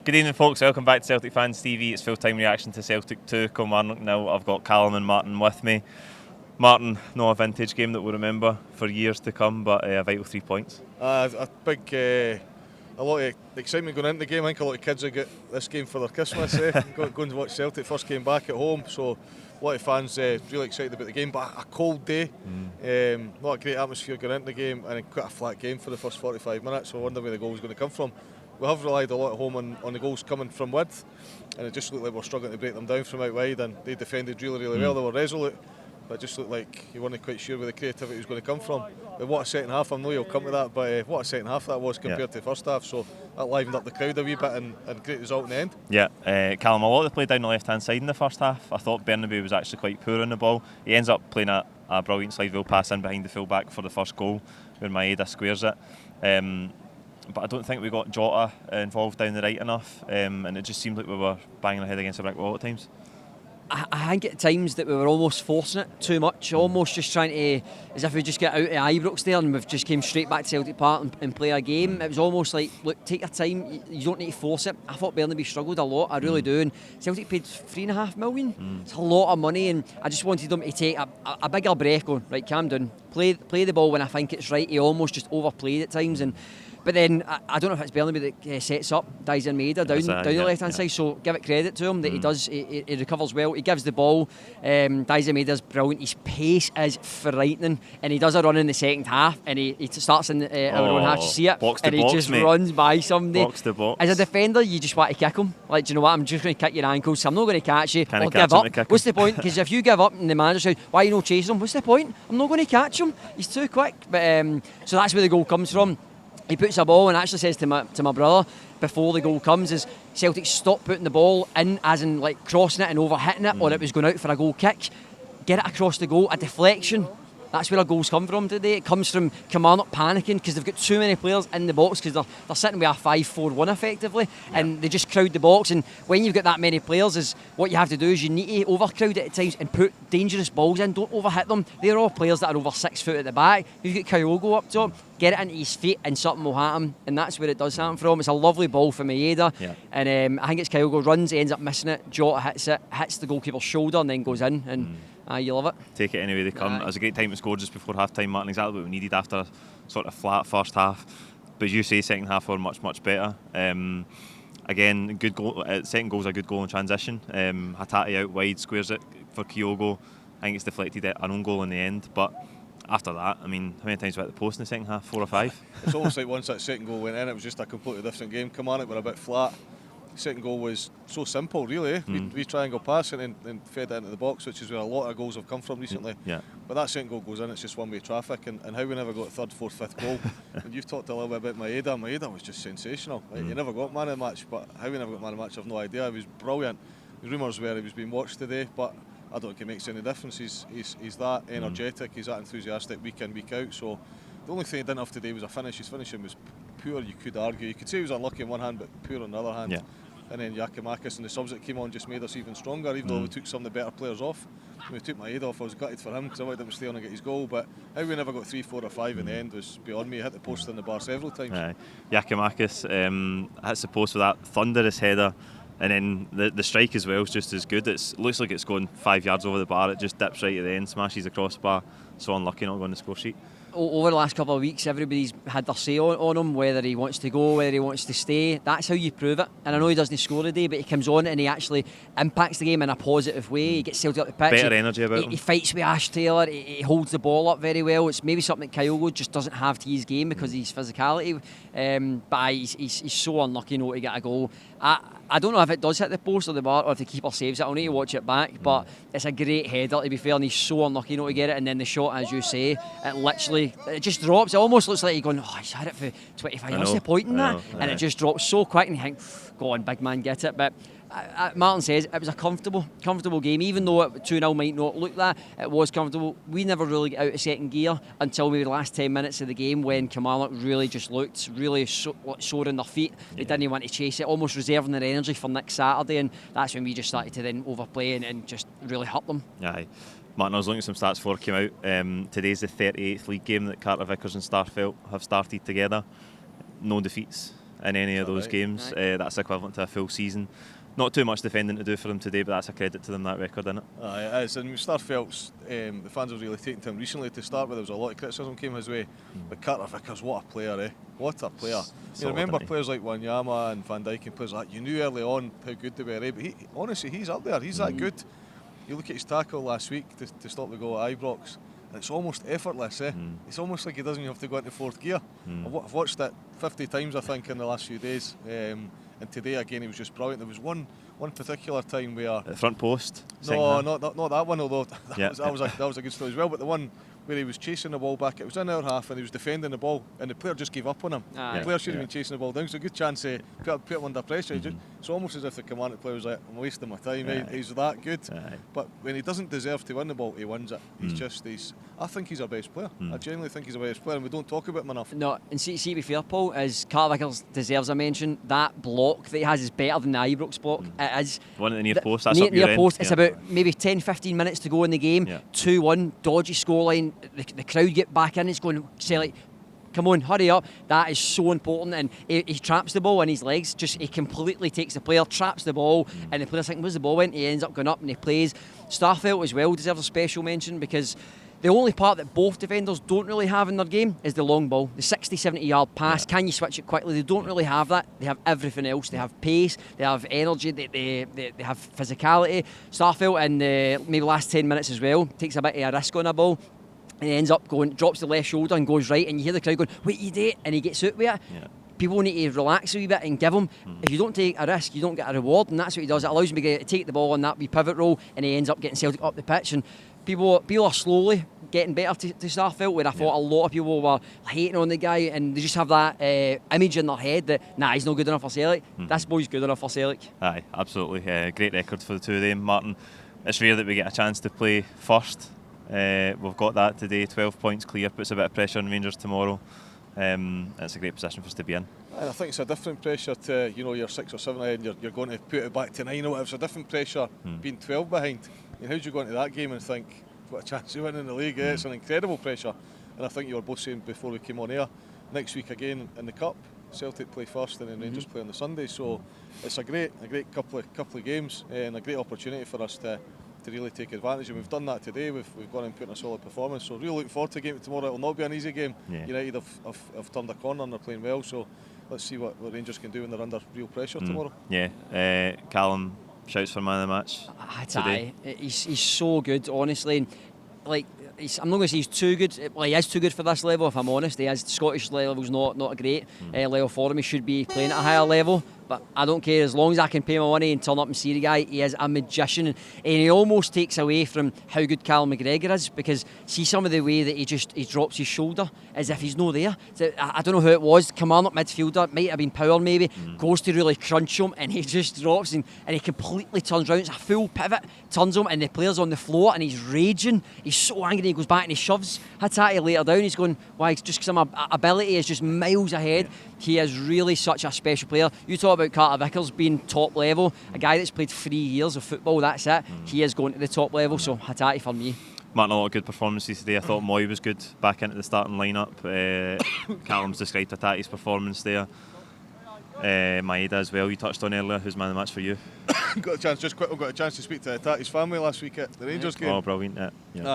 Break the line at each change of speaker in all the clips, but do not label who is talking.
Good evening, folks. Welcome back to Celtic Fans TV. It's full-time reaction to Celtic 2, Kilmarnock now. I've got Callum and Martin with me. Martin, not a vintage game that we'll remember for years to come, but a vital 3 points.
A lot of excitement going into the game. I think a lot of kids have got this game for their Christmas. Going to watch Celtic first game back at home, so a lot of fans really excited about the game. But a cold day, not a great atmosphere going into the game, and quite a flat game for the first 45 minutes. So I wonder where the goal was going to come from. We have relied a lot at home on the goals coming from width, and it just looked like we were struggling to break them down from out wide, and they defended really well. They were resolute, but it just looked like you weren't quite sure where the creativity was going to come from. But what a second half. I know you'll come to that, but what a second half that was compared to the first half. So that livened up the crowd a wee bit, and great result in the end.
Yeah, Callum, a lot of the play down the left-hand side in the first half. I thought Bernabeu was actually quite poor on the ball. He ends up playing a brilliant slide wheel pass in behind the full-back for the first goal, where Maeda squares it. But I don't think we got Jota involved down the right enough, and it just seemed like we were banging our head against a brick wall at times.
I think at times that we were almost forcing it too much, almost just trying to, as if we just get out of Ibrox there and we've just came straight back to Celtic Park and play a game. It was almost like, look, take your time, you don't need to force it. I thought Bernabeu struggled a lot, I really do, and Celtic paid $3.5 million. It's a lot of money, and I just wanted them to take a bigger breath, going, right, calm down, play the ball when I think it's right. He almost just overplayed at times, but then I don't know if it's Bernabeu that sets up Daizen Maeda down the left-hand side, so give it credit to him that he does. He recovers well. He gives the ball. Daizen Maeda's brilliant. His pace is frightening, and he does a run in the second half, and he starts in our own half. You see it, and he just runs by somebody.
Box to box.
As a defender, you just want to kick him. Like, do you know what? I'm just going to kick your ankles. So I'm not going to catch you.
Can I
or
catch
give
him to
up.
kick him?
What's the point? Because if you give up and the manager says, "Why are you not chasing him?" What's the point? I'm not going to catch him. He's too quick. But so that's where the goal comes from. He puts a ball and actually says to my brother before the goal comes is Celtic stop putting the ball in, as in like crossing it and over hitting it, or it was going out for a goal kick. Get it across the goal, a deflection. That's where our goals come from today. It comes from Kilmarnock panicking because they've got too many players in the box, because they're sitting with a 5-4-1 effectively, and they just crowd the box. And when you've got that many players, is what you have to do is you need to overcrowd it at times and put dangerous balls in. Don't overhit them. They're all players that are over 6 foot at the back. You've got Kyogo up top. Get it into his feet and something will happen, and that's where it does happen from. It's a lovely ball from Maeda, and I think it's Kyogo runs, he ends up missing it. Jota hits the goalkeeper's shoulder and then goes in, and you love it.
Take it any way they come. It was a great time to score just before half time, Martin. Exactly what we needed after a sort of flat first half. But as you say, second half were much better. Again, good goal. Second goal's a good goal in transition. Hatate out wide squares it for Kyogo. I think it's deflected an own goal in the end, but after that, I mean, how many times we hit the post in the second half? 4 or 5?
It's almost like once that second goal went in, it was just a completely different game. Kilmarnock were a bit flat. The second goal was so simple, really. We triangle pass and fed it into the box, which is where a lot of goals have come from recently. But that second goal goes in, it's just one-way traffic, and how we never got third, fourth, fifth goal. And you've talked a little bit about Maeda. Maeda was just sensational. Like, he never got man of the match, but how he never got man of the match, I've no idea. He was brilliant. The rumours were he was being watched today, but I don't think it makes any difference. He's that energetic, he's that enthusiastic week in, week out. So the only thing he didn't have today was a finish. His finishing was poor, you could argue. You could say he was unlucky on one hand, but poor on the other hand. And then Giakoumakis and the subs that came on just made us even stronger, even though we took some of the better players off. When we took Maeda off, I was gutted for him because I wanted him to stay on and get his goal, but how we never got 3, 4 or 5 in the end was beyond me. He hit the post in the bar several times.
Giakoumakis hits the post with that thunderous header, and then the strike as well is just as good. It looks like it's going 5 yards over the bar, it just dips right at the end, smashes the crossbar. So unlucky not going to the score sheet.
Over the last couple of weeks, everybody's had their say on him, whether he wants to go, whether he wants to stay. That's how you prove it. And I know he doesn't score today, but he comes on and he actually impacts the game in a positive way. He gets Celtic up the pitch.
Better energy about him.
He fights with Ash Taylor. He holds the ball up very well. It's maybe something that Kyogo just doesn't have to his game because of his physicality. But he's so unlucky not to get a goal. I don't know if it does hit the post or the bar, or if the keeper saves it. I'll need to watch it back, but it's a great header, to be fair, and he's so unlucky not to get it. And then the shot, as you say, it just drops. It almost looks like you're going, he's had it for 25. What's the point in that? And it just drops so quick, and you think, go on, big man, get it. But Martin says it was a comfortable game, even though 2-0 might not look that. It was comfortable. We never really got out of second gear until maybe the last 10 minutes of the game, when Kilmarnock really just looked really sore on their feet. They didn't want to chase it, almost reserving their energy for next Saturday, and that's when we just started to then overplay and just really hurt them.
Aye. Martin, I was looking at some stats before it came out. Today's the 38th league game that Carter Vickers and Starfelt have started together. No defeats in any of those games. That's equivalent to a full season. Not too much defending to do for them today, but that's a credit to them, that record, isn't it?
It is, and Starfelt's, the fans have really taken to him recently to start with. There was a lot of criticism came his way, but Carter Vickers, what a player, What a player. You remember players like Wanyama and Van Dijk and players like that, you knew early on how good they were, but honestly, he's up there, he's that good. You look at his tackle last week to stop the goal at Ibrox, and it's almost effortless, It's almost like he doesn't even have to go into fourth gear. I've watched it 50 times, I think, in the last few days. And today again he was just brilliant. There was one particular time where
at the front post.
No, not that one. Although that was a good story as well. But the one where he was chasing the ball back, it was in our half, and he was defending the ball, and the player just gave up on him. The player should have been chasing the ball down. So a good chance to put him under pressure. It's almost as if the Kilmarnock player was like, I'm wasting my time. He's that good. But when he doesn't deserve to win the ball, he wins it. I think he's our best player. I genuinely think he's our best player, and we don't talk about him enough.
No, and see to be fair, Paul, is Carter Vickers deserves a mention. That block that he has is better than the Ibrox block. It is.
One at the near post. That's near
post. It's about maybe 10-15 minutes to go in the game. 2-1, dodgy scoreline. The crowd get back in. It's going, Celtic, come on, hurry up. That is so important. And he traps the ball in his legs. He completely takes the player, traps the ball, and the player's thinking, where's the ball went? He ends up going up and he plays. Starfelt as well deserves a special mention, because the only part that both defenders don't really have in their game is the long ball, the 60-70 yard pass. Can you switch it quickly? They don't really have that. They have everything else. They have pace, they have energy, they have physicality. Starfelt in the maybe last 10 minutes as well takes a bit of a risk on a ball, and he ends up drops the left shoulder and goes right, and you hear the crowd going, wait, you did it, and he gets out with it. People need to relax a wee bit and give him. If you don't take a risk, you don't get a reward, and that's what he does. It allows him to take the ball on that wee pivot role, and he ends up getting Celtic up the pitch. And people are slowly getting better to Starfelt, where I thought a lot of people were hating on the guy, and they just have that image in their head that, he's not good enough for Celtic. This boy's good enough for Celtic.
Aye, absolutely. Great record for the two of them. Martin, it's rare that we get a chance to play first. We've got that today. 12 points clear, puts a bit of pressure on Rangers tomorrow. It's a great position for us to be in.
And I think it's a different pressure to, you're 6 or 7 ahead and you're going to put it back to 9 or whatever. It's a different pressure being 12 behind. How do you go into that game and think, what a chance of winning the league? It's an incredible pressure. And I think you were both saying before we came on air, next week again in the Cup, Celtic play first and then Rangers play on the Sunday. So it's a great couple of games and a great opportunity for us to really take advantage, and we've done that today. We've gone and put in a solid performance, so really looking forward to the game tomorrow. It will not be an easy game. United have turned a corner and they're playing well, so let's see what Rangers can do when they're under real pressure tomorrow.
Callum shouts for man of the match today.
He's so good, honestly. I'm not going to say he's too good. Well, he is too good for this level, if I'm honest. Scottish level's not a great level for him. He should be playing at a higher level, but I don't care. As long as I can pay my money and turn up and see the guy, he is a magician, and he almost takes away from how good Callum McGregor is, because see some of the way that he drops his shoulder as if he's not there. So I don't know who it was. Kilmarnock midfielder, might have been Power maybe, goes to really crunch him, and he just drops and he completely turns around. It's a full pivot, turns him, and the player's on the floor and he's raging. He's so angry. He goes back and he shoves Hatate later down. He's going, why? It's just because my ability is just miles ahead. He is really such a special player. You talk about Carter Vickers being top level, a guy that's played 3 years of football, that's it. He is going to the top level, so Hatate for me.
Martin, a lot of good performances today. I thought Moy was good back into the starting lineup. Callum's described Hatate's performance there. Maeda as well, you touched on earlier. Who's man of the match for you?
Got a chance to speak to Hatate's family last week at the Rangers game.
Oh, brilliant.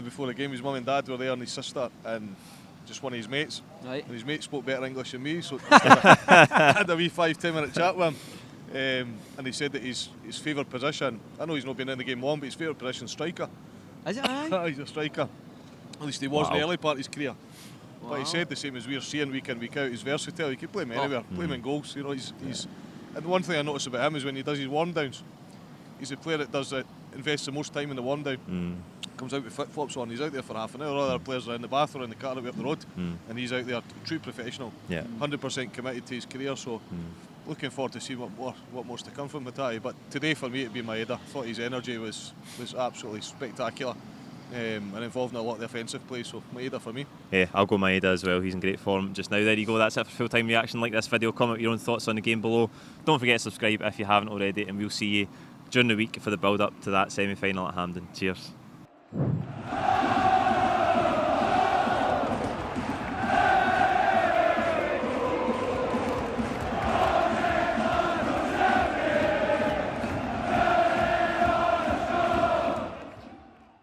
Before the game, his mum and dad were there and his sister and just one of his mates.
Right.
And his mate spoke better English than me, so I had a wee 5-10 minute chat with him. And he said that his favourite position, I know he's not been in the game long, but his favourite position is striker.
Is it? Aye.
He's a striker. At least he was in the early part of his career. Wow. But he said the same as we're seeing week in, week out. He's versatile. You can play him anywhere. Play him in goals. He's. And one thing I notice about him is when he does his warm downs, he's a player that invests the most time in the warm down. Comes out with flip flops on. He's out there for half an hour. Other players are in the bath or in the car way up the road, and he's out there, true professional. 100% committed to his career. So. Looking forward to see what more's to come from Hatate. But today for me it'd be Maeda. I thought his energy was absolutely spectacular and involved in a lot of the offensive play. So Maeda for me. Yeah,
I'll go Maeda as well. He's in great form just now. There you go. That's it for Full Time Reaction. Like this video, comment your own thoughts on the game below. Don't forget to subscribe if you haven't already, and we'll see you during the week for the build up to that semi-final at Hampden. Cheers.